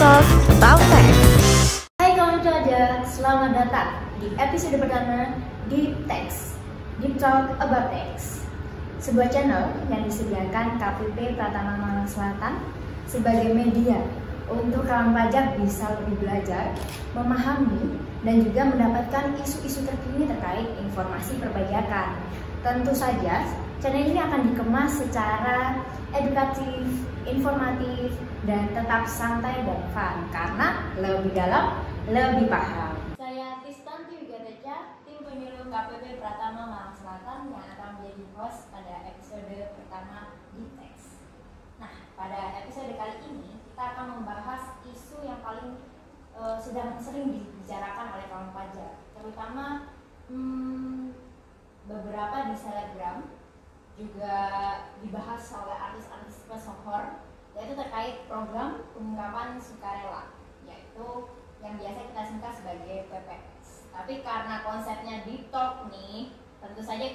Talk About Tax. Hai kawan cuaca, selamat datang di episode pertama Deep Tax, Deep Talk About Tax, sebuah channel yang disediakan KPP Pratama Malang Selatan sebagai media untuk kawan pajak bisa lebih belajar, memahami, dan juga mendapatkan isu-isu terkini terkait informasi perpajakan. Tentu saja, channel ini akan dikemas secara edukatif, informatif, dan tetap santai dan fun karena lebih dalam, lebih paham. Saya Tistanti Wigateca, tim penyuluh KPP Pratama Malang Selatan yang akan menjadi host pada episode pertama di Teks. Nah, pada episode kali ini kita akan membahas isu yang paling sedang sering dibicarakan oleh kawan pajak, terutama beberapa di selebgram, juga dibahas oleh artis-artis pesohor, yaitu terkait program pengungkapan sukarela, yaitu yang biasa kita singkat sebagai PPS. Tapi karena konsepnya deep talk nih, tentu saja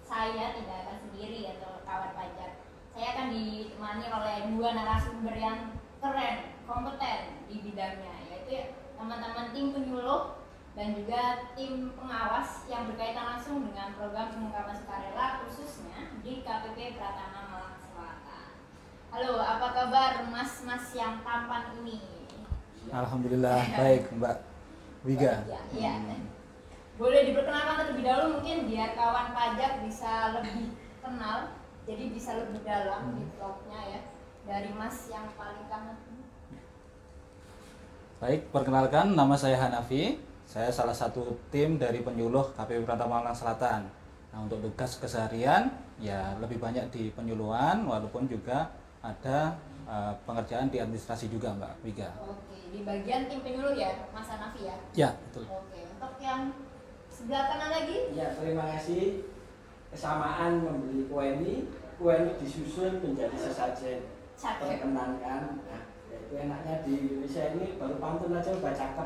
saya tidak akan sendiri atau kawan pajak. Saya akan ditemani oleh dua narasumber yang keren, kompeten di bidangnya, yaitu teman-teman tim penyuluh dan juga tim pengawas yang berkaitan langsung dengan program pengungkapan sukarela khususnya di KPP Pratama Malang Selatan. Halo, apa kabar mas-mas yang tampan ini? Alhamdulillah baik Mbak Wiga. Iya. Boleh diperkenalkan terlebih dahulu mungkin biar kawan pajak bisa lebih kenal, jadi bisa lebih dalam di vlognya ya, dari mas yang paling kanan. Baik, perkenalkan nama saya Hanafi. Saya salah satu tim dari penyuluh KPP Pratama Malang Selatan. Nah, untuk tugas keseharian ya lebih banyak di penyuluhan, walaupun juga ada pengerjaan di administrasi juga Mbak Wiga. Oke, di bagian tim penyuluh ya, Mas Hanafi ya? Ya, betul. Oke, untuk yang sebelah kanan lagi? Ya, terima kasih. Kesamaan membeli kue ini disusun menjadi sesajen. Perkenalkan, nah, itu enaknya di Indonesia ini baru pantun aja udah cakep.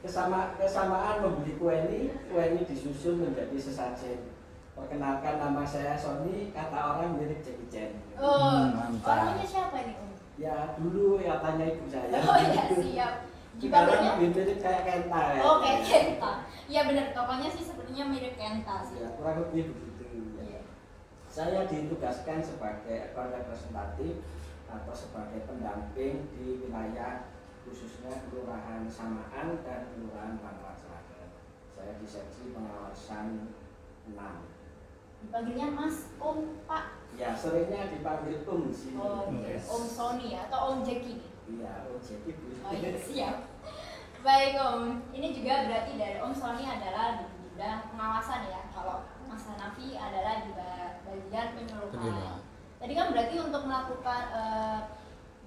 Kesamaan membeli kue ini disusun menjadi sesajen. Perkenalkan, nama saya Sony, kata orang mirip Jackie Chan. Oh, mantap. orangnya siapa nih Om? Ya dulu ya tanya ibu saya. Oh iya, siap. Sekarang mirip kayak Kenta ya. Oh, kayak Kenta. Iya benar, tokonya sih sepertinya mirip Kenta sih. Ya, kurang lebih begitu. Ya. Saya ditugaskan sebagai representatif atau sebagai pendamping di wilayah khususnya Kelurahan Samaan dan Kelurahan Pangkalan Selatan. Saya di seksi pengawasan 6. Dipanggilnya Mas, Om, Pak. Ya, seringnya dipanggil sih. Oh, yes. Om Sony ya, atau Om Jackie nih? Iya, Om Jackie Bu. Oh iya, siap. Baik Om, ini juga berarti dari Om Sony adalah di bidang pengawasan ya. Kalau Mas Hanafi adalah di bagian penyuluhan. Tadi kan berarti untuk melakukan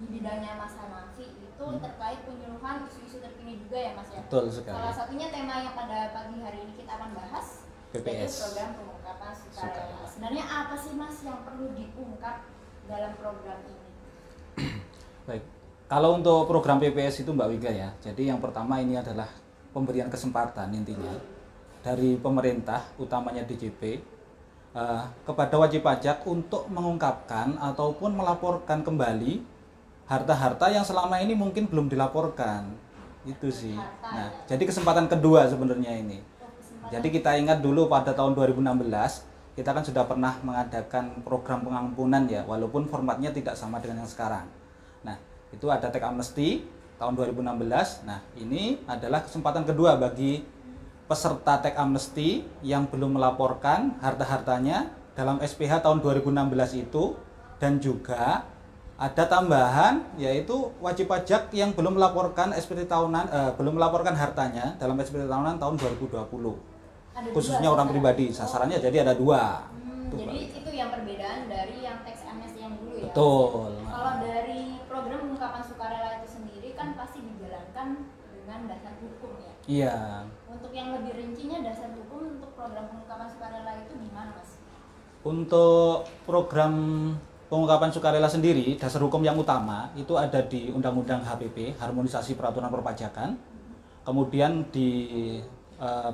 di bidangnya Mas Hanafi itu terkait penyuluhan isu-isu terkini juga ya Mas ya? Betul sekali. Salah satunya tema yang pada pagi hari ini kita akan bahas PPS, yaitu program pengungkapan sukarela. Sebenarnya apa sih Mas yang perlu diungkap dalam program ini? Baik, kalau untuk program PPS itu Mbak Wiga ya, jadi yang pertama ini adalah pemberian kesempatan intinya dari pemerintah, utamanya DJP, kepada wajib pajak untuk mengungkapkan ataupun melaporkan kembali harta-harta yang selama ini mungkin belum dilaporkan. Itu sih. Nah, jadi kesempatan kedua sebenarnya ini. Jadi kita ingat dulu pada tahun 2016 kita kan sudah pernah mengadakan program pengampunan ya, walaupun formatnya tidak sama dengan yang sekarang. Nah, itu ada tax amnesty tahun 2016. Nah, ini adalah kesempatan kedua bagi peserta tax amnesty yang belum melaporkan harta-hartanya dalam SPH tahun 2016 itu, dan juga ada tambahan yaitu wajib pajak yang belum melaporkan SPT tahunan belum melaporkan hartanya dalam SPT tahunan tahun 2020. Khususnya orang pribadi, sasarannya jadi ada dua. Jadi itu yang perbedaan dari yang tax amnesty yang dulu ya. Betul. Kalau dari program pengungkapan sukarela itu sendiri kan pasti dijalankan dengan dasar hukum ya. Iya. Untuk yang lebih rincinya dasar hukum untuk program pengungkapan sukarela itu gimana Mas? Untuk program pengungkapan sukarela sendiri, dasar hukum yang utama itu ada di Undang-Undang HPP, Harmonisasi Peraturan Perpajakan. Kemudian di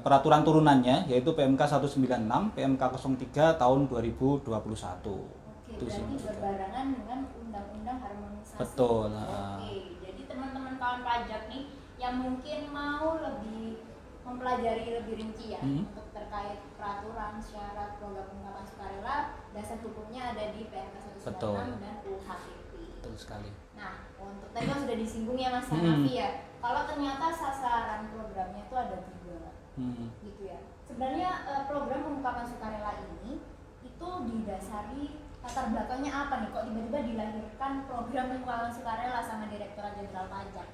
peraturan turunannya yaitu PMK 196, PMK 03 tahun 2021. Oke, berarti berbarengan dengan undang-undang harmonisasi. Betul. Oke, jadi teman-teman kawan pajak nih yang mungkin mau lebih mempelajari lebih rinci ya untuk terkait peraturan, syarat, program pengungkapan sukarela, dasar hukumnya ada di PMK 196 dan UHPP. Betul sekali. Nah, untuk tadi kan sudah disinggung ya Mas Hanafi ya. Kalau ternyata sasaran programnya itu ada 3, gitu ya. Sebenarnya program pengungkapan sukarela ini itu didasari latar belakangnya apa nih? Kok tiba-tiba dilahirkan program pengungkapan sukarela sama Direktorat Jenderal Pajak?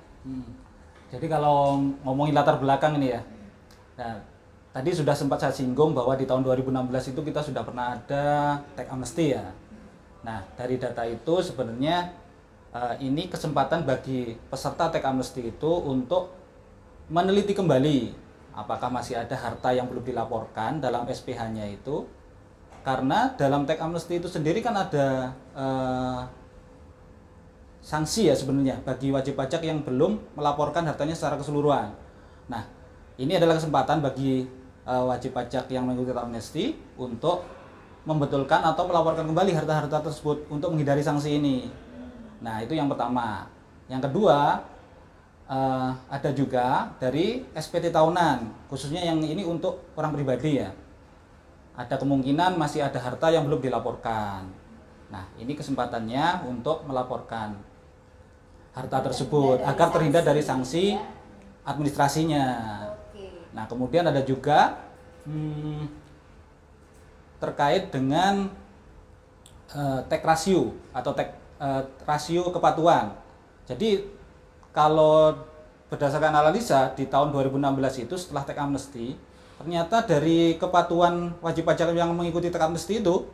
Jadi kalau ngomongin latar belakang ini ya, nah, tadi sudah sempat saya singgung bahwa di tahun 2016 itu kita sudah pernah ada tax amnesty ya. Nah, dari data itu sebenarnya ini kesempatan bagi peserta tax amnesty itu untuk meneliti kembali apakah masih ada harta yang belum dilaporkan dalam SPH-nya itu. Karena dalam tax amnesty itu sendiri kan ada sanksi ya sebenarnya bagi wajib pajak yang belum melaporkan hartanya secara keseluruhan. Nah, ini adalah kesempatan bagi wajib pajak yang mengikuti tax amnesty untuk membetulkan atau melaporkan kembali harta-harta tersebut untuk menghindari sanksi ini. Nah, itu yang pertama. Yang kedua, ada juga dari SPT tahunan, khususnya yang ini untuk orang pribadi ya. Ada kemungkinan masih ada harta yang belum dilaporkan. Nah, ini kesempatannya untuk melaporkan harta tersebut agar terhindar dari sanksi administrasinya. Nah, kemudian ada juga terkait dengan tax ratio atau rasio kepatuhan. Jadi kalau berdasarkan analisa di tahun 2016 itu setelah tax amnesty, ternyata dari kepatuhan wajib pajak yang mengikuti tax amnesty itu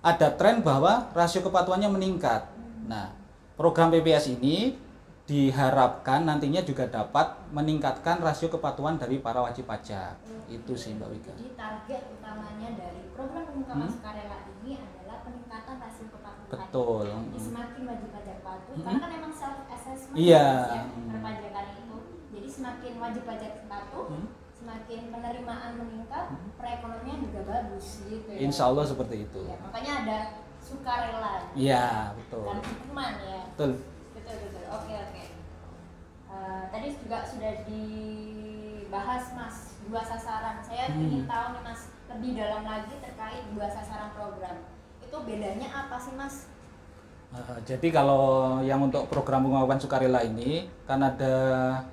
ada tren bahwa rasio kepatuhannya meningkat. Nah, program PPS ini diharapkan nantinya juga dapat meningkatkan rasio kepatuhan dari para wajib pajak. Itu sih Mbak Wika. Jadi target utamanya dari program pengungkapan sukarela ini adalah peningkatan rasio kepatuhan. Betul. Jadi semakin wajib pajak patuh, karena kan memang self assessment ya, perpajakan itu. Jadi semakin wajib pajak patuh, semakin penerimaan meningkat, perekonomian juga bagus gitu ya. Insya Allah seperti itu. Ya, makanya ada sukarela. Iya, betul. Dan hukuman ya. Betul. Betul. Oke. Tadi juga sudah dibahas Mas 2 sasaran. Saya ingin tahu nih Mas lebih dalam lagi terkait 2 sasaran program. Itu bedanya apa sih Mas? Jadi kalau yang untuk program pengungkapan sukarela ini kan ada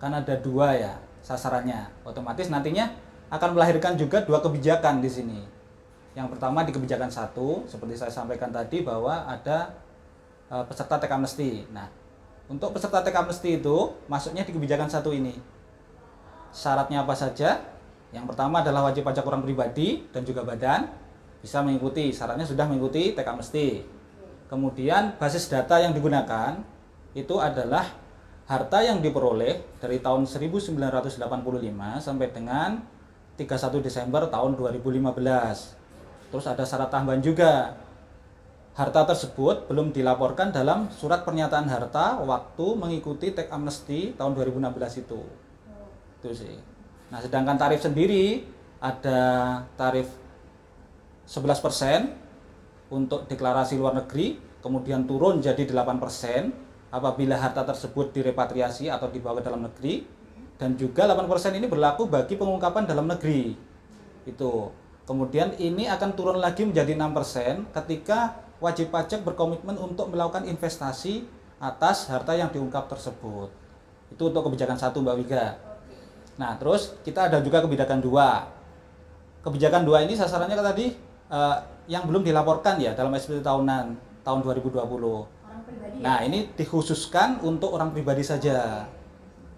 2 ya sasarannya. Otomatis nantinya akan melahirkan juga 2 kebijakan di sini. Yang pertama di kebijakan 1 seperti saya sampaikan tadi bahwa ada peserta tax amnesty. Nah, untuk peserta tax amnesty itu masuknya di kebijakan 1 ini. Syaratnya apa saja? Yang pertama adalah wajib pajak orang pribadi dan juga badan bisa mengikuti, syaratnya sudah mengikuti tax amnesty. Kemudian basis data yang digunakan itu adalah harta yang diperoleh dari tahun 1985 sampai dengan 31 Desember tahun 2015. Terus ada syarat tambahan juga. Harta tersebut belum dilaporkan dalam surat pernyataan harta waktu mengikuti tax amnesty tahun 2016 itu. Itu sih. Nah, sedangkan tarif sendiri ada tarif 11% untuk deklarasi luar negeri, kemudian turun jadi 8% apabila harta tersebut direpatriasi atau dibawa ke dalam negeri, dan juga 8% ini berlaku bagi pengungkapan dalam negeri. Itu. Kemudian ini akan turun lagi menjadi 6% ketika wajib pajak berkomitmen untuk melakukan investasi atas harta yang diungkap tersebut. Itu untuk kebijakan 1 Mbak Wika. Nah, terus kita ada juga kebijakan 2. Kebijakan 2 ini sasarannya tadi yang belum dilaporkan ya dalam SPT tahunan tahun 2020. Orang pribadi. Nah, ini dikhususkan untuk orang pribadi saja.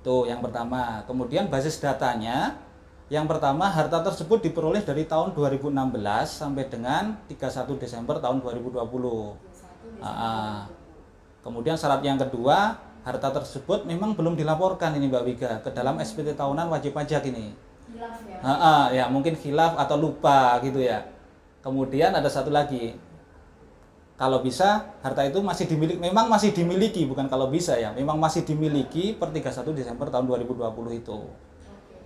Tuh yang pertama. Kemudian basis datanya yang pertama, harta tersebut diperoleh dari tahun 2016 sampai dengan 31 Desember tahun 2020. Kemudian syarat yang kedua, harta tersebut memang belum dilaporkan ini Mbak Wika ke dalam SPT tahunan wajib pajak ini. Khilaf ya? Ya mungkin khilaf atau lupa gitu ya. Kemudian ada satu lagi, kalau bisa harta itu memang masih dimiliki, bukan kalau bisa ya, memang masih dimiliki per 31 Desember tahun 2020 itu.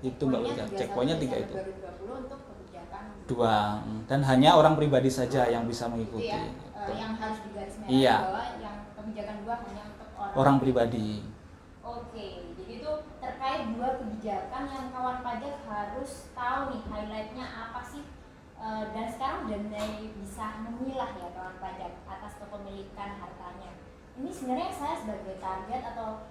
Itu Mbak Wika, checkpointnya 3 itu. 2020 untuk kebijakan 2 dan hanya orang pribadi saja yang bisa mengikuti. Itu ya, yang harus digarisbawahi Iya. bahwa yang kebijakan 2 hanya untuk Orang pribadi. Oke, jadi itu terkait 2 kebijakan yang kawan pajak harus tahu nih highlightnya apa sih. Dan sekarang udah mulai bisa memilah ya kawan pajak atas kepemilikan hartanya. Ini sebenarnya saya sebagai target atau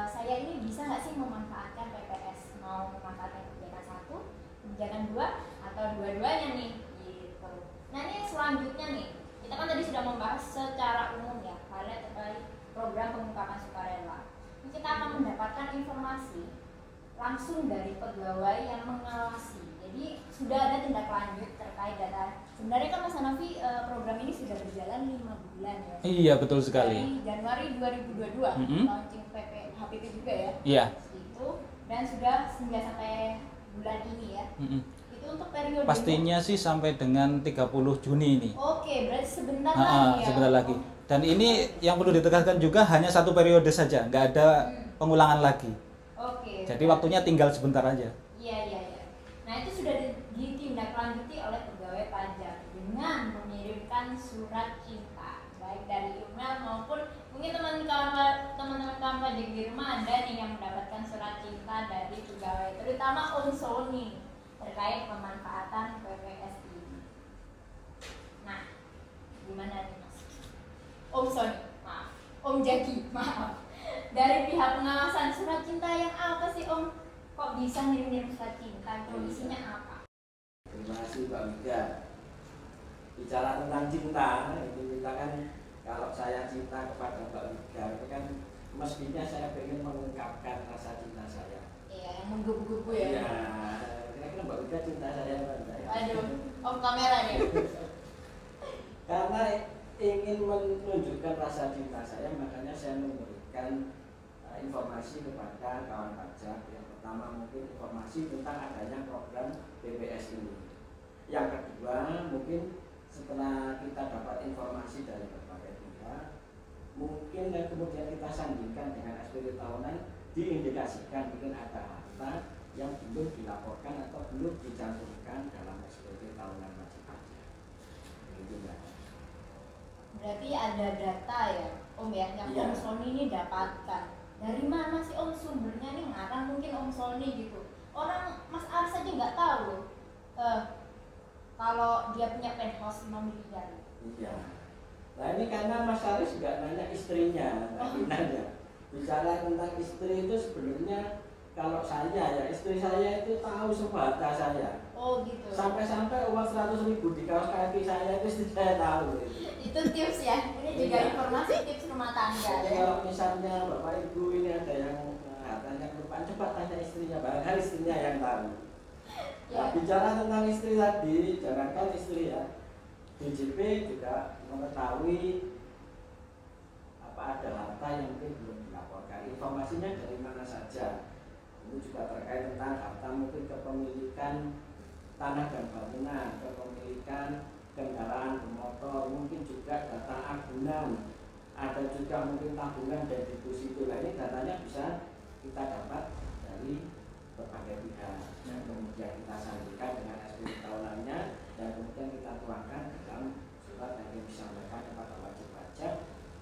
saya ini bisa nggak sih memanfaatkan PPS, mau memanfaatkan kebijakan 1, kebijakan 2, atau dua-duanya nih gitu. Nah ini selanjutnya nih, kita kan tadi sudah membahas secara umum ya highlight terkait program pengungkapan sukarela. Ini kita akan mendapatkan informasi langsung dari pegawai yang mengawasi. Jadi sudah ada tindak lanjut terkait data. Sebenarnya kan Mas Hanafi program ini sudah berjalan 5 bulan ya. Iya, betul sekali. Dari Januari 2022 launching HPP juga ya. Iya. Itu dan sudah hingga sampai bulan ini ya. Itu untuk periode Pastinya sih sampai dengan 30 Juni ini. Oke, berarti sebentar lagi ya. Sebentar lagi. Dan ini yang perlu ditegaskan juga hanya 1 periode saja, nggak ada pengulangan lagi. Oke. Jadi waktunya tinggal sebentar aja. Iya. Nah itu sudah ditindaklanjuti oleh pegawai pajak dengan mengirimkan surat cinta baik dari email maupun mungkin teman-teman kawan pajak di rumah ada nih yang mendapatkan surat cinta dari pegawai, terutama Om Sony terkait pemanfaatan PPS ini. Nah, gimana nih Mas? Om Sony, maaf, Om Jaki, maaf. Dari pihak pengawasan surat cinta yang apa sih Om? Kok bisa ngirim surat cinta? Kondisinya apa? Terima kasih Mbak Wida. Bicara tentang cinta, itu kita kan kalau saya cinta kepada Mbak Wida, itu kan mestinya saya ingin mengungkapkan rasa cinta saya. Iya, yang menggebu-gebu ya. Iya, kira-kira Mbak Wida cinta saya apa enggak ya? Aduh, Om kamera nih. Karena ingin menunjukkan rasa cinta saya, makanya saya memberikan informasi kepada kawan pajak. Yang pertama mungkin informasi tentang adanya program PPS ini. Yang kedua mungkin setelah kita dapat informasi dari berbagai pihak, mungkin dan kemudian kita sandingkan dengan SPT tahunan, diindikasikan mungkin ada harta yang belum dilaporkan atau belum dicantumkan dalam SPT tahunan wajib pajak. Begitu ya. Berarti ada data ya, Om ya, yang Iya. Om Sony ini dapatkan. Dari mana sih Om sumbernya nih, ngarang mungkin Om Sony gitu. Orang Mas Aris aja nggak tahu loh. Kalau dia punya penthouse 5 miliar. Iya. Nah ini karena Mas Aris nggak nanya istrinya, tapi nanya. Bicara tentang istri itu sebenarnya kalau saya ya istri saya itu tahu semua harta saya. Oh gitu. Sampai-sampai uang 100.000 di kaos kaki saya itu istri saya tahu. Itu tips ya. Ini juga Iya. informasi tips rumah tangga. Jadi Ya. kalau misalnya Bapak Ibu ini ada yang hartanya kelupaan, coba tanya istrinya, barangkali istrinya yang tahu. Ya. Nah, bicara tentang istri tadi, jangankan istri ya, DJP juga mengetahui apa ada harta yang mungkin belum dilaporkan. Informasinya dari mana saja. Ini juga terkait tentang harta mungkin kepemilikan tanah dan bangunan, kepemilikan kendaraan bermotor, mungkin juga data agunan, ada juga mungkin tabungan dan deposito. Nah, ini datanya bisa kita dapat dari berbagai pihak. Dan kemudian kita sandingkan dengan SPT tahunannya dan kemudian kita tuangkan dalam surat yang disampaikan kepada wajib pajak,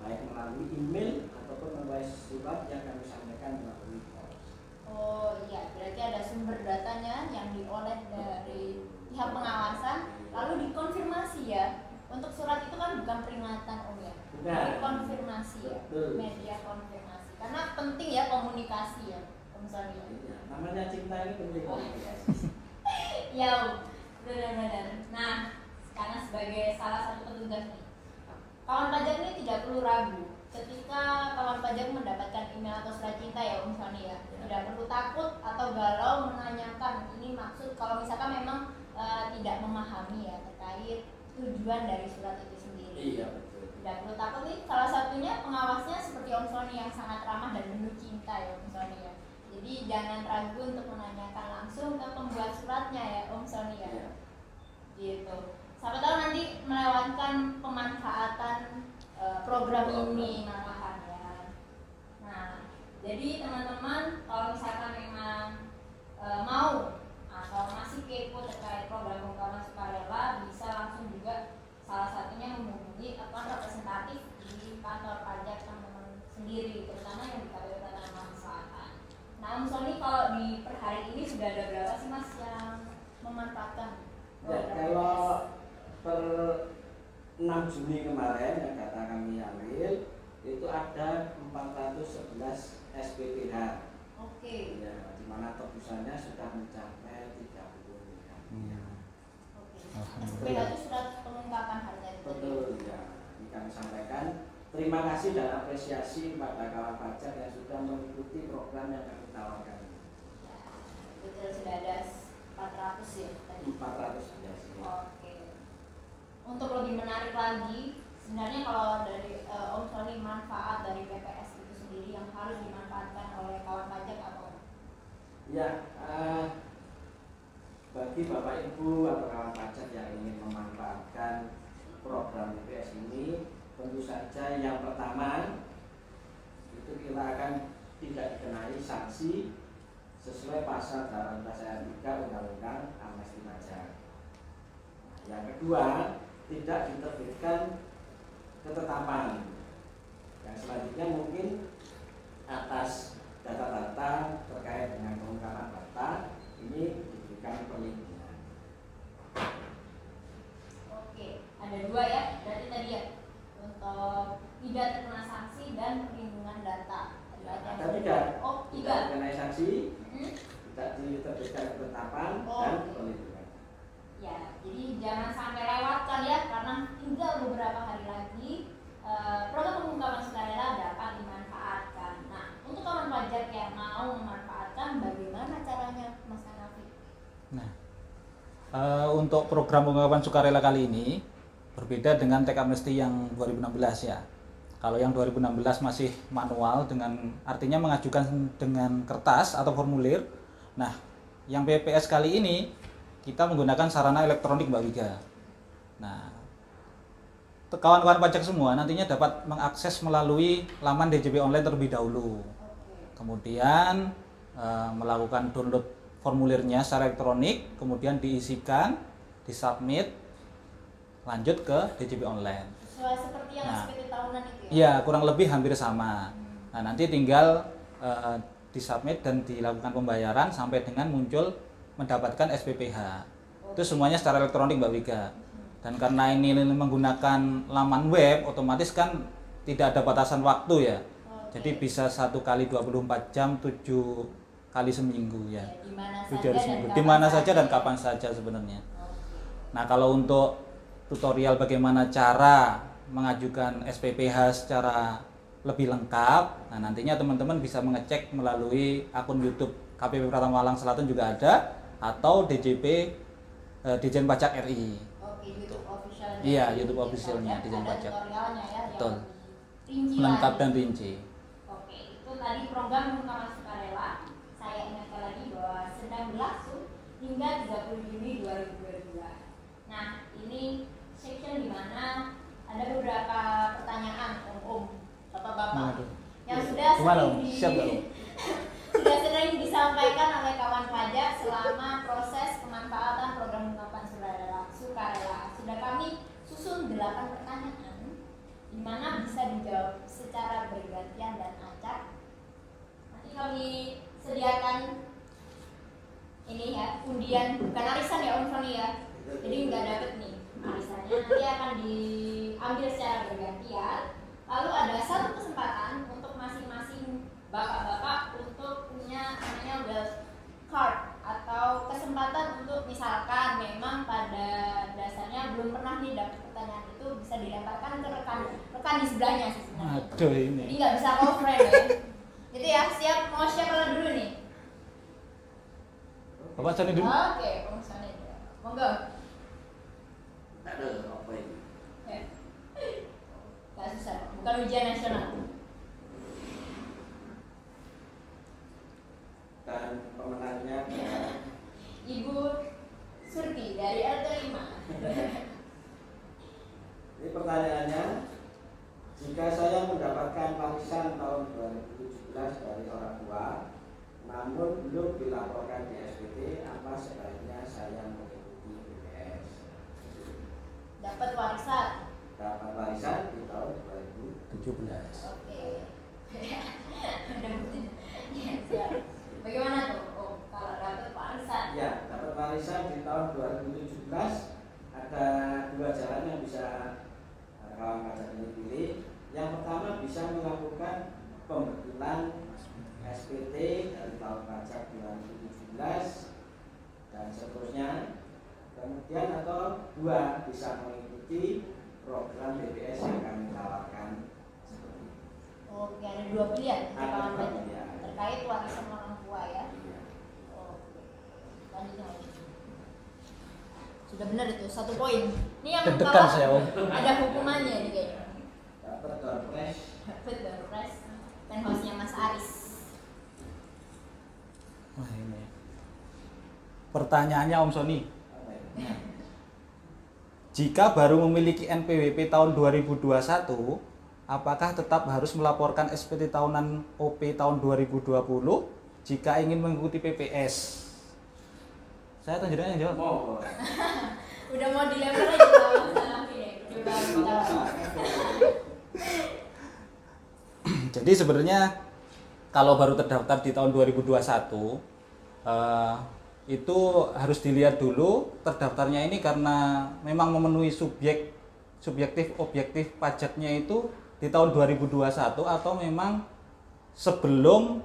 baik melalui email ataupun melalui surat yang kami sampaikan melalui pos. Oh iya, berarti ada sumber datanya yang diolah dari pihak pengawasan, lalu dikonfirmasi ya. Untuk surat itu kan bukan peringatan Om ya, dikonfirmasi ya, Betul. media konfirmasi. Karena penting ya komunikasi ya, Om Sony. Iya, namanya cinta ini penting. Oh. Ya Om, benar-benar. Nah, karena sebagai salah satu petugas nih, kawan pajak ini tidak perlu ragu ketika kawan pajak mendapatkan email atau surat cinta ya Om Sony ya. Tidak perlu takut atau galau menanyakan ini maksud kalau misalkan memang tidak memahami ya terkait tujuan dari surat itu sendiri. Iya betul. Tidak perlu takut nih, salah satunya pengawasnya seperti Om Sony yang sangat ramah dan penuh cinta ya Om Sony ya. Jadi jangan ragu untuk menanyakan langsung ke pembuat suratnya ya Om Sony ya. Iya. Gitu. Siapa tahu nanti melewatkan pemanfaatan program ini malahan ya. Nah, jadi teman-teman kalau misalkan memang mau atau masih kepo terkait program pengungkapan sukarela, bisa langsung juga salah satunya menghubungi akun ada 411 SPPH. Oke. Ya, di mana tebusannya sudah mencapai 30 miliar. Oke. Alhamdulillah. SPPH itu surat pengungkapan harga itu. Betul ya. Ini kami sampaikan. Terima kasih dan apresiasi kepada kawan pajak yang sudah mengikuti program yang kami tawarkan. Ya, betul sudah ada 400 ya tadi. 400 ya. Oke. Untuk lebih menarik lagi, sebenarnya kalau dari Om Sony, manfaat dari PPS itu sendiri yang harus dimanfaatkan oleh kawan pajak apa? Ya, bagi Bapak Ibu atau kawan pajak yang ingin memanfaatkan program PPS ini, tentu saja yang pertama itu kita akan tidak dikenai sanksi sesuai pasal 18 ayat 3 Undang-Undang Amnesti Pajak. Yang kedua, tidak diterbitkan ketetapan. Yang selanjutnya mungkin atas data-data terkait dengan pengungkapan data ini diberikan perlindungan. Oke, ada dua ya, berarti tadi ya untuk tidak terkena sanksi dan perlindungan data. Ada tiga. Oh, Tidak tiga. dikenai sanksi, tidak diterbitkan ketetapan dan perlindungan. Ya, jadi jangan sampai lewatkan ya, karena tinggal beberapa hari lagi program pengungkapan sukarela dapat dimanfaatkan. Nah, untuk kawan pajak yang mau memanfaatkan, bagaimana caranya, Mas Hanafi? Nah, untuk program pengungkapan sukarela kali ini berbeda dengan teks amnesti yang 2016 ya. Kalau yang 2016 masih manual, dengan artinya mengajukan dengan kertas atau formulir. Nah, yang PPS kali ini kita menggunakan sarana elektronik Mbak Wiga. Nah, kawan-kawan pajak semua nantinya dapat mengakses melalui laman DJP online terlebih dahulu. Kemudian melakukan download formulirnya secara elektronik, kemudian diisikan, disubmit, lanjut ke DJP online. Seperti yang SPT tahunan itu ya? Iya, kurang lebih hampir sama. Nah, nanti tinggal disubmit dan dilakukan pembayaran sampai dengan muncul mendapatkan SPPH. Itu semuanya secara elektronik Mbak Wiga. Dan karena ini menggunakan laman web, otomatis kan tidak ada batasan waktu ya. Jadi bisa 1 kali 24 jam, 7 kali seminggu ya. Di mana saja dan kapan saja sebenarnya. Nah, kalau untuk tutorial bagaimana cara mengajukan SPPH secara lebih lengkap, nah nantinya teman-teman bisa mengecek melalui akun YouTube KPP Pratama Malang Selatan juga ada, atau DJP Ditjen Pajak RI. Oke, YouTube official. Iya, YouTube officialnya Ditjen Pajak. Tutorialnya ya. Betul. Rinci Lengkap lagi. dan rinci. Oke, itu tadi program pengungkapan sukarela. Saya ingatkan lagi bahwa sedang berlangsung hingga 30 Juni 2022. Nah, ini section di mana ada beberapa pertanyaan Bapak-bapak yang sudah sering disampaikan oleh kawan pajak selama proses pemanfaatan program pengungkapan sukarela. Sudah kami susun 8 pertanyaan di mana bisa dijawab secara bergantian dan acak. Nanti kami sediakan ini ya, undian, bukan arisan ya Om Sony ya. Jadi nggak dapet nih arisannya, nanti akan diambil secara bergantian. Lalu ada satu kesempatan untuk masing-masing bapak-bapak untuk punya namanya wealth card, atau kesempatan untuk misalkan memang pada dasarnya belum pernah nih dapat pertanyaan itu, bisa dilemparkan ke rekan di sebelahnya sih sebenarnya. Aduh ini. Jadi nggak bisa call friend ya. Jadi ya, siap, mau siapa dulu nih? Bapak Sony dulu. Oke, Om Sony. Monggo. Aduh, apa ini? Gak susah, bukan ujian nasional. Dan pemenangnya Ibu Surti dari RT 5. ini pertanyaannya, jika saya mendapatkan warisan tahun 2017 dari orang tua, namun belum dilaporkan di SPT, apa sebaiknya saya mengikuti BPS? Dapat warisan. Dapat warisan di tahun 17. Oke. Ya, siap. Bagaimana tuh? Oh, kalau dapat warisan. Ya, dapat warisan di tahun 2017 ada 2 jalan yang bisa kawan pajak ini pilih. Yang pertama bisa melakukan pembetulan SPT dari tahun pajak 2017 dan seterusnya. Kemudian atau dua, bisa mengikuti program BPS yang kami tawarkan. Oke, ada dua pilihan Ada dua pajak pilihan. terkait warisan orang tua ya. Iya. Oke, lanjut. Sudah benar itu, 1 poin. Ini yang Deg-degan kalah saya, Om. ada hukumannya nih kayaknya. Dapat door prize. Dapat door prize. Dan hostnya Mas Aris. Wah, ini. Pertanyaannya Om Sony. Apa ya? Jika baru memiliki NPWP tahun 2021, apakah tetap harus melaporkan SPT tahunan OP tahun 2020 jika ingin mengikuti PPS? Saya atau jenengan yang jawab? Mau. Udah mau dilempar aja sama Mas Aris. Coba kita. Jadi sebenarnya kalau baru terdaftar di tahun 2021 itu harus dilihat dulu terdaftarnya ini karena memang memenuhi subjektif objektif pajaknya itu di tahun 2021 atau memang sebelum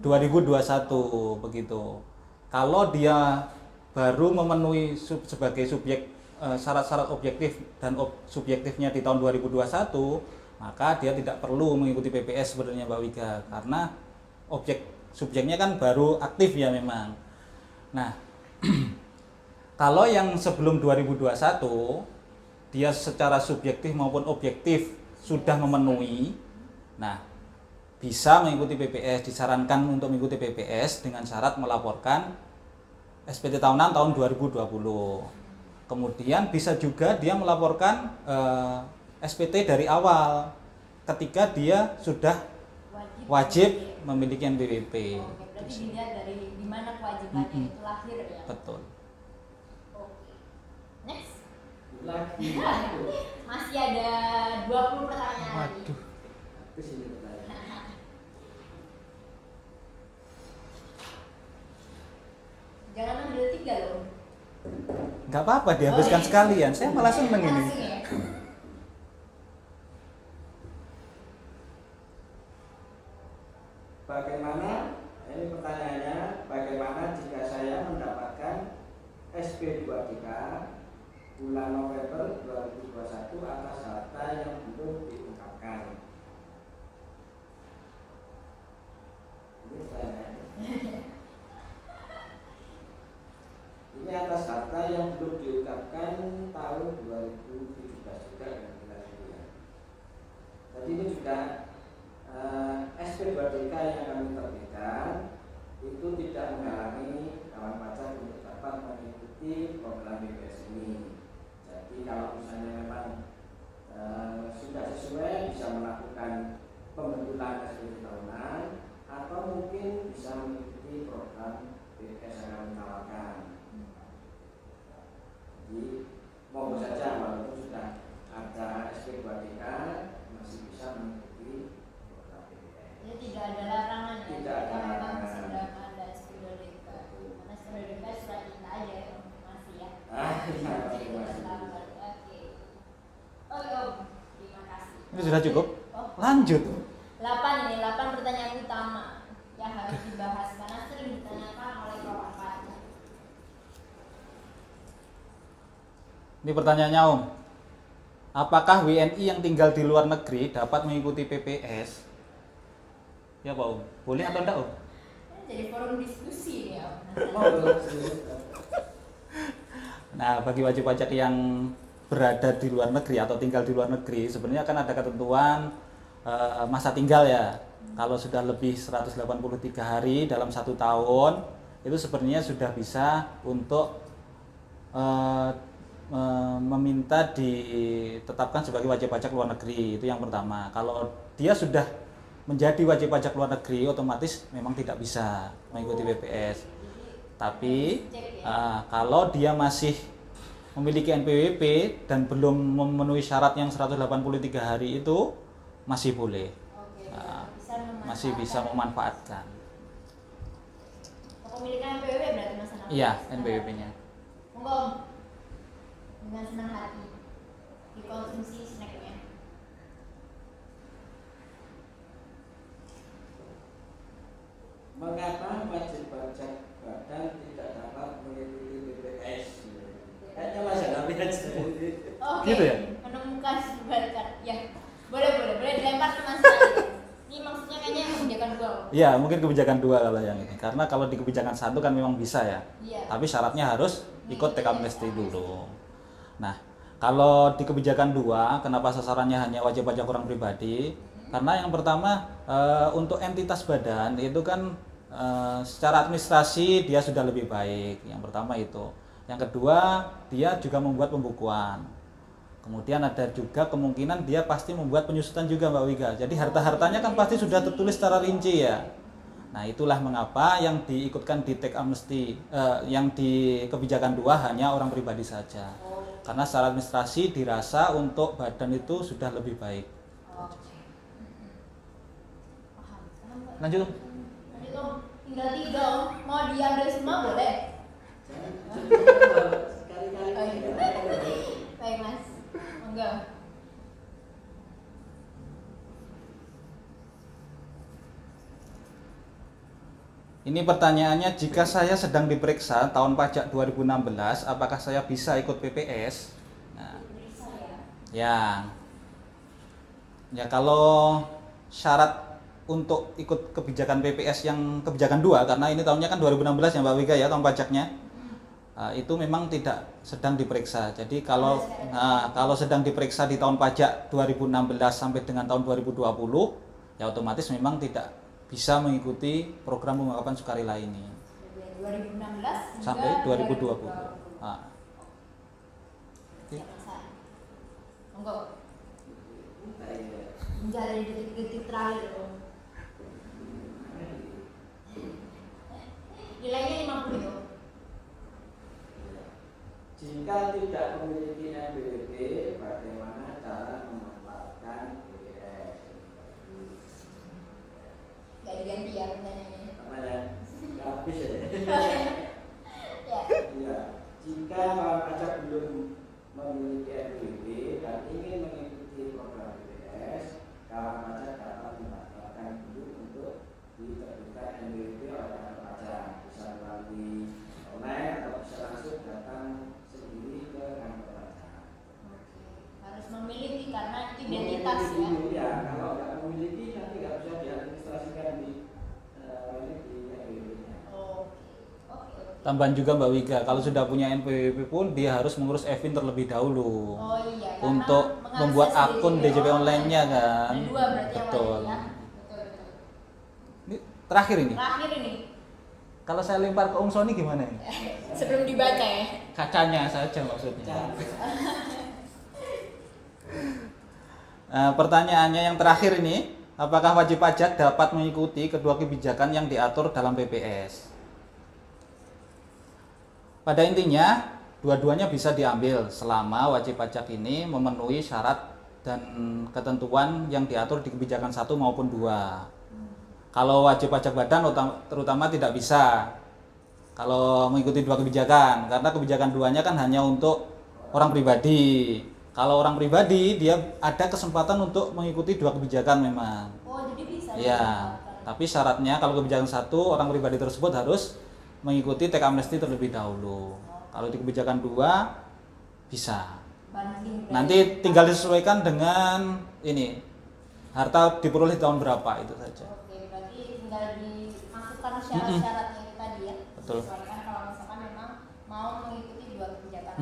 2021 begitu. Kalau dia baru memenuhi sebagai subjek syarat-syarat objektif dan subjektifnya di tahun 2021, maka dia tidak perlu mengikuti PPS sebenarnya Mbak Wiga, karena subjeknya kan baru aktif ya memang. Nah, kalau yang sebelum 2021 dia secara subjektif maupun objektif sudah memenuhi, nah bisa mengikuti PPS, disarankan untuk mengikuti PPS dengan syarat melaporkan SPT tahunan tahun 2020. Kemudian bisa juga dia melaporkan SPT dari awal ketika dia sudah wajib memiliki NPWP. Oke, berarti dilihat dari di mana kewajibannya itu lahir ya. Betul. Oke. Next. Lagi. Masih ada 20 pertanyaan lagi. Waduh. Habis ini pertanyaan. Jangan ambil 3 loh. Nggak apa-apa dihabiskan sekalian. Saya malah seneng ini. Langsung ya. Bagaimana, ini pertanyaannya, bagaimana jika saya mendapatkan SP2DK bulan November 2021 atas data yang belum diungkapkan? Ini pertanyaannya. Ini atas data yang belum diungkapkan tahun 2017 juga kira-kira ya. Jadi ini juga SP2DK yang kami terbitkan itu tidak menghalangi kawan pajak untuk dapat mengikuti program BPS ini. Jadi kalau misalnya memang sudah sesuai, bisa melakukan pembentukan SPT tahunan atau mungkin bisa mengikuti program BPS yang kami tawarkan. Jadi mau saja walaupun sudah ada SP2DK masih bisa mengikuti program BPS. Jadi tidak ada larangan ya. Tidak ada Jika memang larangan. sedang ada SP2DK. Karena SP2DK surat cinta aja ya masih ya. Iya, Jadi masih. tidak selamat. Oke. Oke Om, terima kasih. Ini sudah cukup? Oh, Lanjut. 8 ini, 8 pertanyaan utama yang harus dibahas karena sering ditanyakan oleh kawan pajak. Ini pertanyaannya Om. Apakah WNI yang tinggal di luar negeri dapat mengikuti PPS? Ya Pak Om. Boleh atau enggak Om? Ini jadi forum diskusi nih Om. Nah, bagi wajib pajak yang berada di luar negeri atau tinggal di luar negeri, sebenarnya kan ada ketentuan masa tinggal ya. Kalau sudah lebih 183 hari dalam 1 tahun, itu sebenarnya sudah bisa untuk meminta ditetapkan sebagai wajib pajak luar negeri. Itu yang pertama. Kalau dia sudah menjadi wajib pajak luar negeri, otomatis memang tidak bisa mengikuti PPS. Tapi kalau dia masih memiliki NPWP dan belum memenuhi syarat yang 183 hari itu masih boleh. Oke, Masih bisa memanfaatkan. Kepemilikan NPWP berarti Mas Anang? Iya, NPWP-nya. Monggo Om. Dengan senang hati dikonsumsi snacknya. mengapa wajib pajak badan tidak dapat mengikuti BPS? Kayaknya masih lebih aja. Oke, Gitu ya? menemukan sebaliknya. Ya, boleh dilempar ke Mas Ali. Ini maksudnya kayaknya kebijakan dua. Iya, mungkin kebijakan 2 kalau yang ini. Karena kalau di kebijakan 1 kan memang bisa ya. Iya. Tapi syaratnya harus ikut teks amnesti dulu. Nah, kalau di kebijakan 2, kenapa sasarannya hanya wajib pajak orang pribadi? Karena yang pertama untuk entitas badan itu kan secara administrasi dia sudah lebih baik. Yang pertama itu. Yang kedua, dia juga membuat pembukuan. Kemudian ada juga kemungkinan dia pasti membuat penyusutan juga Mbak Wika. Jadi harta-hartanya kan pasti sudah tertulis secara rinci ya. Nah itulah mengapa yang diikutkan di teks amnesti, yang di kebijakan 2 hanya orang pribadi saja. Karena secara administrasi dirasa untuk badan itu sudah lebih baik. Oke. Paham, Pak. Lanjut. Lanjut Om. Tinggal 3 Om. Mau diambil semua boleh? Sekali-kali. Baik Mas. Enggak. Ini pertanyaannya, jika saya sedang diperiksa tahun pajak 2016, apakah saya bisa ikut PPS? Nah, ya kalau syarat untuk ikut kebijakan PPS yang kebijakan 2, karena ini tahunnya kan 2016 ya Mbak Wika ya, tahun pajaknya, itu memang tidak sedang diperiksa. Jadi kalau sedang diperiksa di tahun pajak 2016 sampai dengan tahun 2020, ya otomatis memang tidak bisa mengikuti program pengungkapan sukarela ini 2016 sampai 2020. Monggo. Menjadi detik-detik terakhir Om. Nilainya 50 ya. Jika tidak memiliki NPWP, bagaimana cara memanfaatkan BPS? Gak diganti ya pertanyaannya. Apa ya? Nggak habis ya? Ya. Iya. Jika kawan pajak belum memiliki NPWP dan ingin mengikuti program BPS, kawan pajak dapat mendaftarkan dulu untuk diterbitkan NPWP oleh kawan pajak, bisa melalui online atau bisa langsung datang sendiri ke kantor pajak. Harus memiliki karena itu identitas ya. Ya, kalau nggak memiliki nanti nggak bisa diadministrasikan di NPWP-nya. Oke. Tambahan juga Mbak Wika, kalau sudah punya NPWP pun dia harus mengurus EVIN terlebih dahulu Oh iya. Karena untuk membuat mengakses akun DJP online-nya kan. Ada 2 berarti yang Betul. wajib ya. Betul. Ini terakhir ini. Terakhir ini. Kalau saya lempar ke Om Sony gimana ini? Sebelum dibaca ya. Kacanya saja maksudnya. Pertanyaannya yang terakhir ini, apakah wajib pajak dapat mengikuti kedua kebijakan yang diatur dalam PPS? Pada intinya, dua-duanya bisa diambil selama wajib pajak ini memenuhi syarat dan ketentuan yang diatur di kebijakan 1 maupun 2. Kalau wajib pajak badan terutama tidak bisa kalau mengikuti 2 kebijakan, karena kebijakan 2-nya kan hanya untuk orang pribadi. Kalau orang pribadi dia ada kesempatan untuk mengikuti 2 kebijakan memang. Oh, jadi bisa. Ya, tapi syaratnya kalau kebijakan 1 orang pribadi tersebut harus mengikuti teks amnesti terlebih dahulu. Kalau di kebijakan 2 bisa. Banding. Nanti tinggal disesuaikan dengan ini harta diperoleh tahun berapa itu saja. Oke, berarti tinggal dimasukkan syarat-syaratnya itu tadi ya. Betul. Sesuaikan kalau misalkan memang mau mengikuti 2 kebijakan.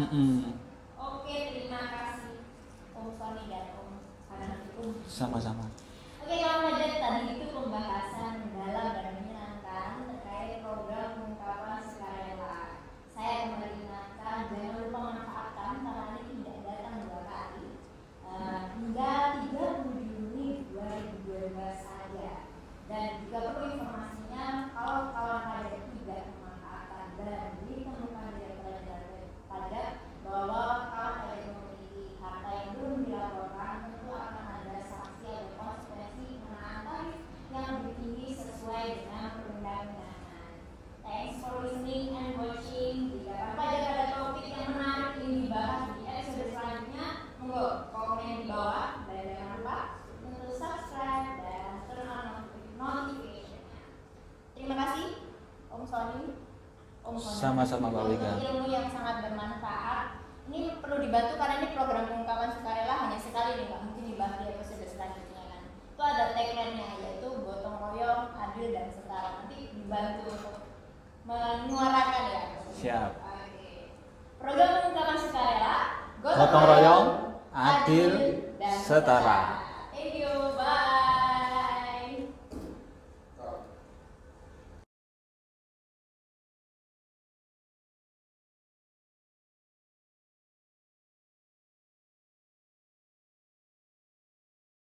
Oke, terima kasih Om Sony dan Om Hananikum. Sama-sama. Oke, kawan pajak, tadi itu pembahasan mendalam dan menyenangkan terkait program pengungkapan sukarela. Saya kembali ingatkan, jangan lupa manfaatkan karena ini tidak datang 2 kali. Hingga 30 Juni 2012 saja. Dan jika perlu informasinya, kalau kawan pajak tidak memanfaatkan dan ditemukan direktur jenderal pajak bahwa kawan pajak memiliki harta yang belum dilaporkan, tentu akan ada sanksi atau konsekuensi pengenaan tarif yang Sony, Om Sony. Sama-sama Mbak Wika. Ilmu yang sangat bermanfaat. Ini perlu dibantu karena ini program pengungkapan sukarela hanya sekali nih Pak, mungkin dibahas di episode selanjutnya kan. Itu ada tagline-nya yaitu gotong royong, adil dan setara. Nanti dibantu untuk menyuarakan ya. Siap. Oke. Program pengungkapan sukarela, Gotong royong, adil, setara.